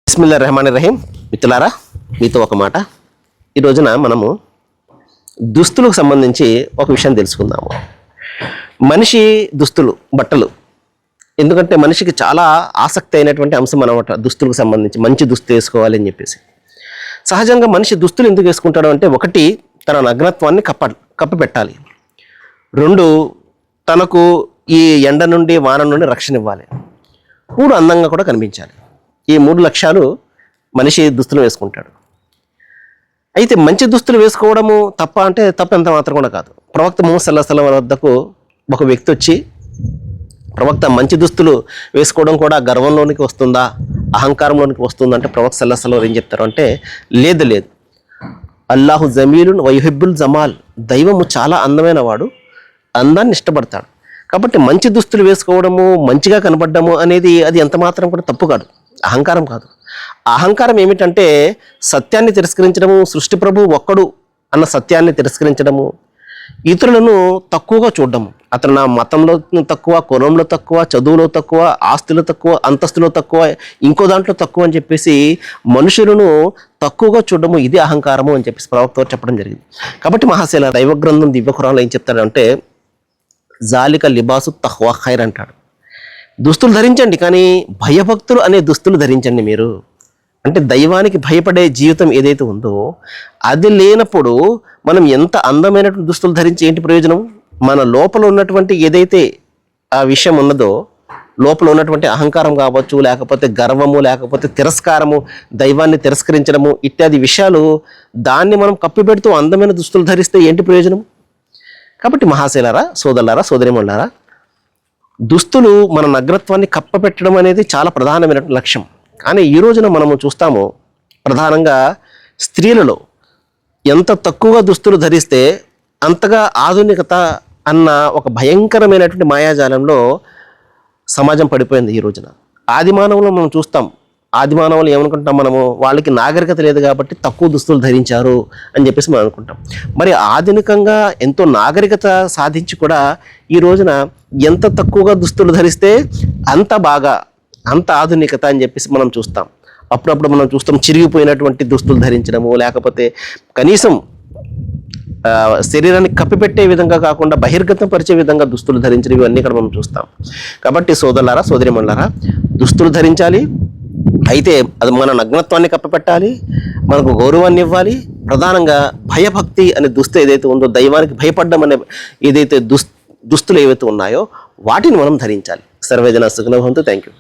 బిస్మిల్లా రెహమాన్ రహీం. మిత్రులారా, మీతో ఒక మాట. ఈ రోజున మనము దుస్తులకు సంబంధించి ఒక విషయం తెలుసుకుందాము. మనిషి దుస్తులు, బట్టలు. ఎందుకంటే మనిషికి చాలా ఆసక్తి అయినటువంటి అంశం అన్నమాట దుస్తులకు సంబంధించి. మంచి దుస్తు వేసుకోవాలి అని చెప్పేసి. సహజంగా మనిషి దుస్తులు ఎందుకు వేసుకుంటాడు అంటే, ఒకటి, తన నగ్నత్వాన్ని కప్పిపెట్టాలి. రెండు, తనకు ఈ ఎండ నుండి వాన నుండి రక్షణ ఇవ్వాలి. మూడు, అందంగా కూడా కనిపించాలి. ఈ మూడు లక్ష్యాలు మనిషి దుస్తులు వేసుకుంటాడు. అయితే మంచి దుస్తులు వేసుకోవడము తప్ప అంటే తప్ప ఎంత మాత్రం కూడా కాదు. ప్రవక్త ముహమ్మద్ సల్లల్లాహు అలైహి వసల్లం వద్దకు ఒక వ్యక్తి వచ్చి, ప్రవక్త, మంచి దుస్తులు వేసుకోవడం కూడా గర్వంలోనికి వస్తుందా, అహంకారంలోనికి వస్తుందా అంటే, ప్రవక్త సల్లల్లాహు అలైహి వసల్లం ఏం చెప్తారు అంటే, లేదు, అల్లాహు జమీలున్ వయుహిబ్బుల్ జమాల్, దైవము చాలా అందమైన వాడు, అందాన్ని ఇష్టపడతాడు. కాబట్టి మంచి దుస్తులు వేసుకోవడము, మంచిగా కనపడము అనేది అది ఎంత మాత్రం కూడా తప్పు కాదు, అహంకారం కాదు. అహంకారం ఏమిటంటే, సత్యాన్ని తిరస్కరించడము, సృష్టి ప్రభువు ఒక్కడు అన్న సత్యాన్ని తిరస్కరించడము, ఇతరులను తక్కువగా చూడడము. అతను నా మతంలో తక్కువ, కులంలో తక్కువ, చదువులో తక్కువ, ఆస్తులు తక్కువ, అంతస్తులో తక్కువ, ఇంకో దాంట్లో తక్కువ అని చెప్పేసి మనుషులను తక్కువగా చూడడము, ఇది అహంకారము అని చెప్పేసి ప్రవక్త చెప్పడం జరిగింది. కాబట్టి మహాశైల దైవ గ్రంథం దివ్య ఖురాన్లో ఏం చెప్తాడంటే, జాలిక లిబాసు తఖ్వా ఖైర్ అంటాడు. దుస్తులు ధరించండి, కానీ భయభక్తులు అనే దుస్తులు ధరించండి మీరు. అంటే దైవానికి భయపడే జీవితం ఏదైతే ఉందో అది లేనప్పుడు మనం ఎంత అందమైనటువంటి దుస్తులు ధరించి ఏంటి ప్రయోజనం? మన లోపల ఉన్నటువంటి ఏదైతే ఆ విషయం ఉన్నదో, లోపల ఉన్నటువంటి అహంకారం కావచ్చు, లేకపోతే గర్వము, లేకపోతే తిరస్కారము, దైవాన్ని తిరస్కరించడము ఇత్యాది విషయాలు, దాన్ని మనం కప్పిపెడుతూ అందమైన దుస్తులు ధరిస్తే ఏంటి ప్రయోజనం? కాబట్టి మహాశైలారా, సోదరులారా, సోదరిమణులారా, దుస్తులు మన నగ్నత్వాన్ని కప్పపెట్టడం అనేది చాలా ప్రధానమైనటువంటి లక్ష్యం. కానీ ఈ రోజున మనము చూస్తాము, ప్రధానంగా స్త్రీలలో ఎంత తక్కువగా దుస్తులు ధరిస్తే అంతగా ఆధునికత అన్న ఒక భయంకరమైనటువంటి మాయాజాలంలో సమాజం పడిపోయింది ఈ రోజున. ఆదిమానవులు మనం చూస్తాం. ఆదిమానవులు ఏమనుకుంటాం మనము, వాళ్ళకి నాగరికత లేదు కాబట్టి తక్కువ దుస్తులు ధరించారు అని చెప్పేసి మనం అనుకుంటాం. మరి ఆధునికంగా ఎంతో నాగరికత సాధించి కూడా ఈ రోజున ఎంత తక్కువగా దుస్తులు ధరిస్తే అంత బాగా, అంత ఆధునికత అని చెప్పేసి మనం చూస్తాం. అప్పుడప్పుడు మనం చూస్తాం చిరిగిపోయినటువంటి దుస్తులు ధరించడము, లేకపోతే కనీసం శరీరాన్ని కప్పిపెట్టే విధంగా కాకుండా బహిర్గతం పరిచే విధంగా దుస్తులు ధరించడం, ఇవన్నీ ఇక్కడ మనం చూస్తాం. కాబట్టి సోదరులారా, సోదరిమణులారా, దుస్తులు ధరించాలి. అయితే అది మన నగ్నత్వాన్ని కప్పిపెట్టాలి, మనకు గౌరవాన్ని ఇవ్వాలి. ప్రధానంగా భయభక్తి అనే దుస్తు ఏదైతే ఉందో, దైవానికి భయపడడం అనే ఏదైతే దుస్తులు ఏవైతే ఉన్నాయో వాటిని మనం ధరించాలి. సర్వేజన సుఖినో భవంతు. Thank you.